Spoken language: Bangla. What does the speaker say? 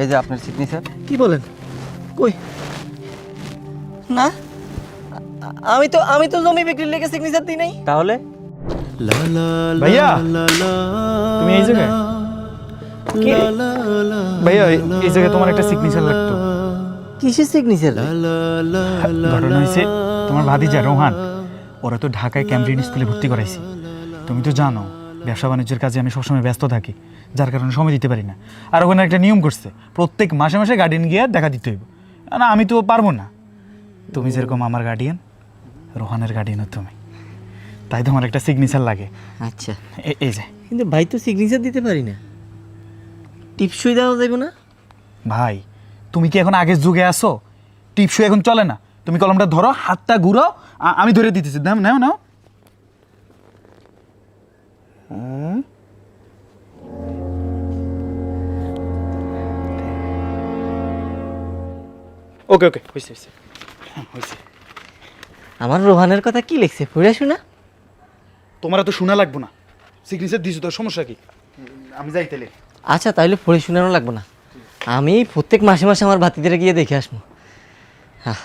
এই যে আপনার সিগনেচার। কি বলেন? কই না, আমি তো জমি বিক্রির লেগে সিগনেচার দিই নাই। তাহলে ভাইয়া তুমি এই জায়গায়? কি রে? ভাইয়া এই জায়গায় তোমার একটা সিগনেচার লাগতো। কিসের সিগনেচার? ঘটনা হয়েছে, তোমার ভাতিজা রোহান ওরা তো ঢাকায় ক্যামব্রিজ স্কুলে ভর্তি করাইছি। তুমি তো জানো ব্যবসা বাণিজ্যের কাজে আমি সবসময় ব্যস্ত থাকি, যার কারণে সময় দিতে পারি না। আর ওখানে একটা নিয়ম করছে, প্রত্যেক মাসে মাসে গার্ডিয়ান গিয়ে দেখা দিতে হইব। না আমি তো পারবো না। তুমি যেরকম আমার গার্ডিয়ান, রোহানের গার্ডিয়ানও তুমি, তাই তোমার একটা সিগনেচার লাগে। আচ্ছা, এই যে। কিন্তু ভাই তো সিগনেচার দিতে পারি না, টিপসই দেওয়া যাবে না? ভাই তুমি কি এখন আগের যুগে আসো? টিপসই এখন চলে না। তুমি কলমটা ধরো, হাতটা ঘুরো, আমি ধরে দিতেছি। নাও নাও নাও। ওকে ওকে, হয়েছে হয়েছে হয়েছে। আমার রোহানের কথা কি লিখছে পড়ে শোনা? তোমার তো শোনা লাগবো না, সিগনেচার দিছো, তোর সমস্যা কি? আমি যাই তাহলে। আচ্ছা, তাহলে পড়ে শোনানো লাগবে না, আমি প্রত্যেক মাসে মাসে আমার ভাতিদের গিয়ে দেখে আসবো। হ্যাঁ।